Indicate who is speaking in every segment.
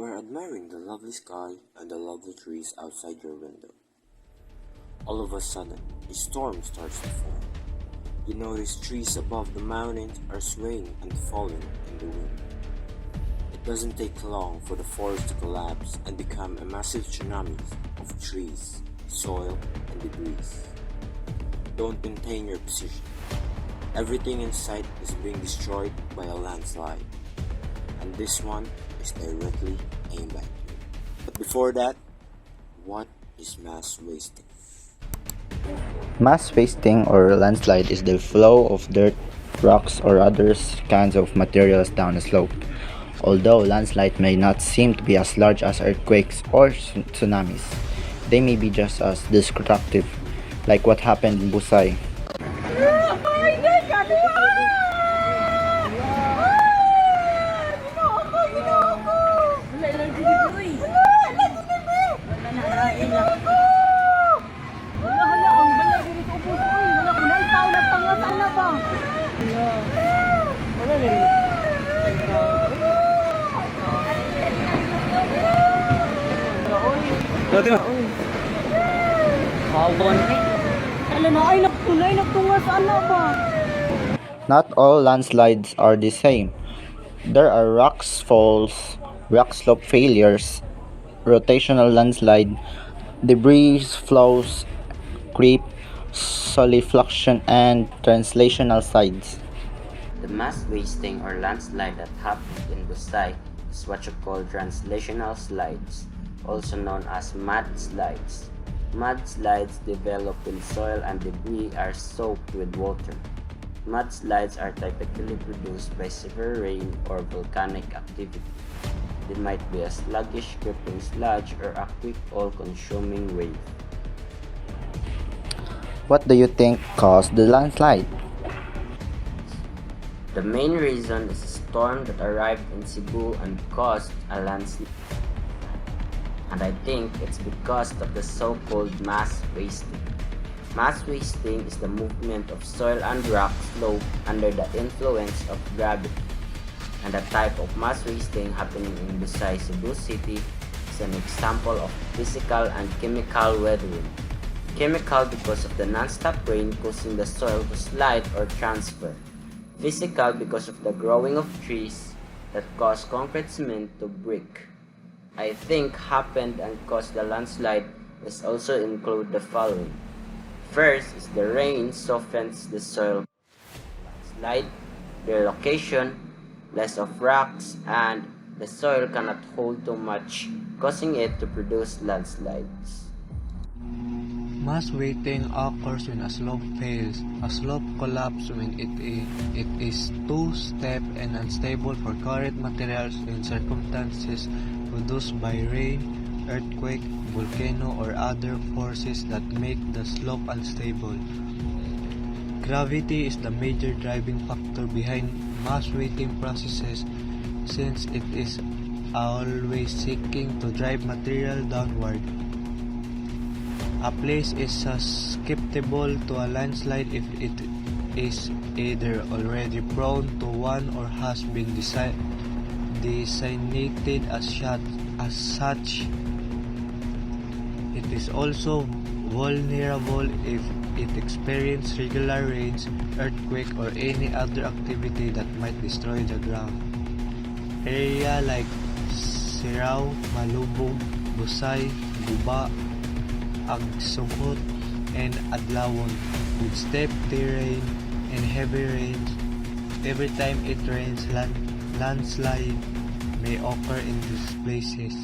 Speaker 1: You are admiring the lovely sky and the lovely trees outside your window. All of a sudden, a storm starts to form. You notice trees above the mountains are swaying and falling in the wind. It doesn't take long for the forest to collapse and become a massive tsunami of trees, soil, and debris. Don't maintain your position. Everything in sight is being destroyed by a landslide, and this one is directly aimed at you. But before that, what is mass wasting?
Speaker 2: Mass wasting or landslide is the flow of dirt, rocks, or other kinds of materials down a slope. Although landslides may not seem to be as large as earthquakes or tsunamis, they may be just as destructive, like what happened in Busai. Not all landslides are the same. There are rocks falls, rock slope failures, rotational landslide, debris flows, creep, solifluction, and translational sides.
Speaker 3: The mass wasting or landslide that happened in Busai is what you call translational slides, also known as mudslides. Mudslides develop when soil and debris are soaked with water. Mudslides are typically produced by severe rain or volcanic activity. They might be a sluggish dripping sludge or a quick all-consuming wave.
Speaker 2: What do you think caused the landslide?
Speaker 3: The main reason is a storm that arrived in Cebu and caused a landslide. And I think it's because of the so-called mass wasting. Mass wasting is the movement of soil and rock slope under the influence of gravity. And the type of mass wasting happening in Busai, Cebu City is an example of physical and chemical weathering. Chemical because of the non-stop rain causing the soil to slide or transfer. Physical because of the growing of trees that cause concrete cement to break. I think happened and caused the landslide is also include the following. First is the rain softens the soil. Slide, their location, less of rocks, and the soil cannot hold too much, causing it to produce landslides.
Speaker 4: Mass weighting occurs when a slope fails. A slope collapses when it is two-step and unstable for current materials in circumstances produced by rain, earthquake, volcano, or other forces that make the slope unstable. Gravity is the major driving factor behind mass weighting processes since it is always seeking to drive material downward. A place is susceptible to a landslide if it is either already prone to one or has been designated as such. It is also vulnerable if it experiences regular rains, earthquake, or any other activity that might destroy the ground. Area like Sirao, Malubog, Busay, Guba, Agsumot, and Adlawon with steep terrain and heavy rains. Every time it rains, landslide may occur in these places.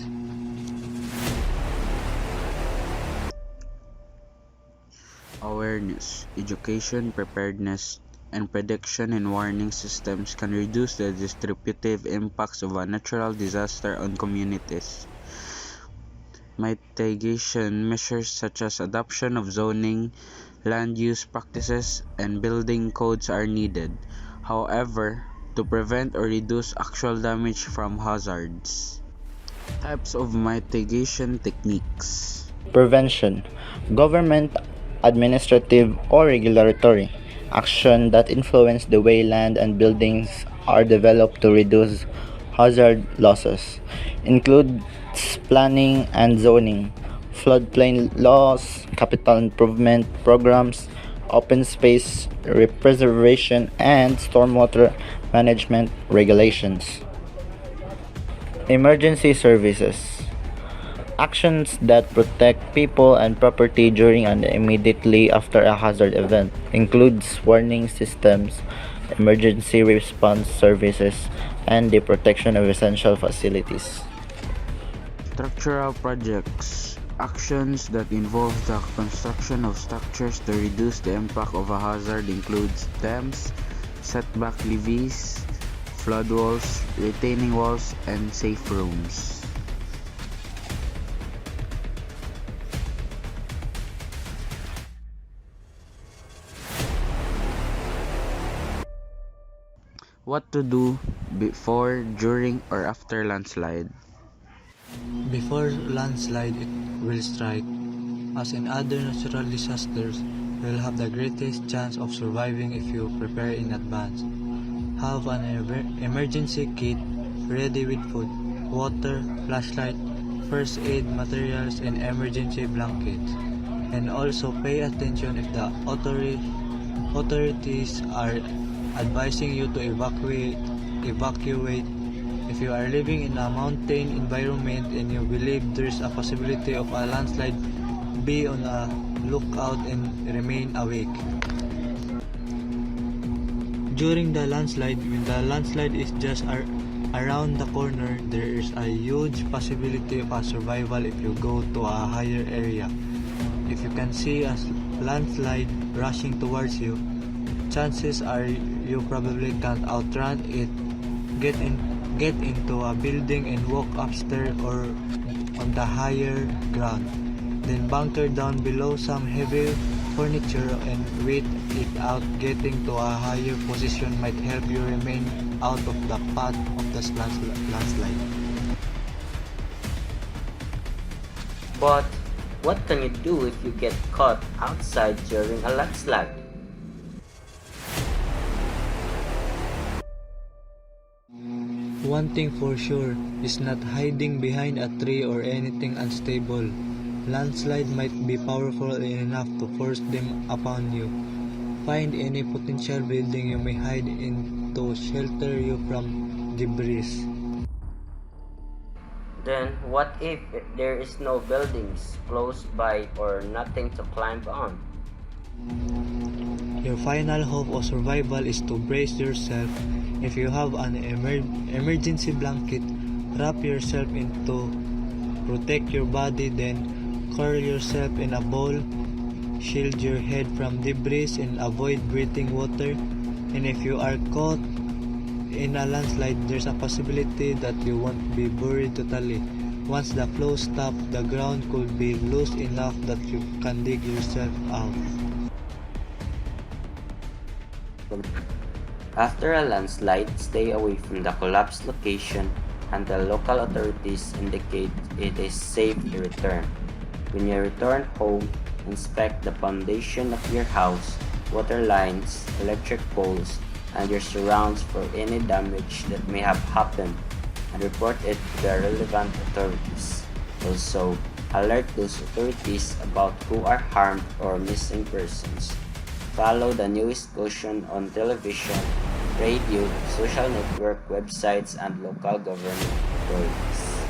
Speaker 5: Awareness, education, preparedness, and prediction and warning systems can reduce the destructive impacts of a natural disaster on communities. Mitigation measures such as adoption of zoning, land use practices, and building codes are needed, however, to prevent or reduce actual damage from hazards. Types of mitigation techniques.
Speaker 2: Prevention. Government, administrative, or regulatory action that influence the way land and buildings are developed to reduce hazard losses includes planning and zoning, floodplain laws, capital improvement programs, open space preservation, and stormwater management regulations. Emergency services. Actions that protect people and property during and immediately after a hazard event includes warning systems, emergency response services, and the protection of essential facilities.
Speaker 5: Structural projects. Actions that involve the construction of structures to reduce the impact of a hazard includes dams, setback levees, flood walls, retaining walls, and safe rooms. What to do before, during, or after landslide?
Speaker 4: Before landslide it will strike, as in other natural disasters, you'll have the greatest chance of surviving if you prepare in advance. Have an emergency kit ready with food, water, flashlight, first aid materials, and emergency blankets. And also pay attention if the authorities are advising you to evacuate. If you are living in a mountain environment and you believe there's a possibility of a landslide, be on a lookout and remain awake. During the landslide, when the landslide is just around the corner, there is a huge possibility of a survival if you go to a higher area. If you can see a landslide rushing towards you, chances are you probably can't outrun it. Get into a building and walk upstairs or on the higher ground. Then bunker down below some heavy furniture and wait it out. Getting to a higher position might help you remain out of the path of the landslide.
Speaker 3: But what can you do if you get caught outside during a landslide?
Speaker 4: One thing for sure is not hiding behind a tree or anything unstable. Landslide might be powerful enough to force them upon you. Find any potential building you may hide in to shelter you from debris.
Speaker 3: Then what if there is no buildings close by or nothing to climb on?
Speaker 4: Your final hope of survival is to brace yourself. If you have an emergency blanket, wrap yourself in to protect your body, then curl yourself in a ball, shield your head from debris and avoid breathing water. And if you are caught in a landslide, there's a possibility that you won't be buried totally. Once the flow stops, the ground could be loose enough that you can dig yourself out.
Speaker 3: After a landslide, stay away from the collapsed location until local authorities indicate it is safe to return. When you return home, inspect the foundation of your house, water lines, electric poles, and your surrounds for any damage that may have happened and report it to the relevant authorities. Also, alert those authorities about who are harmed or missing persons. Follow the newest caution on television, radio, social network, websites, and local government authorities.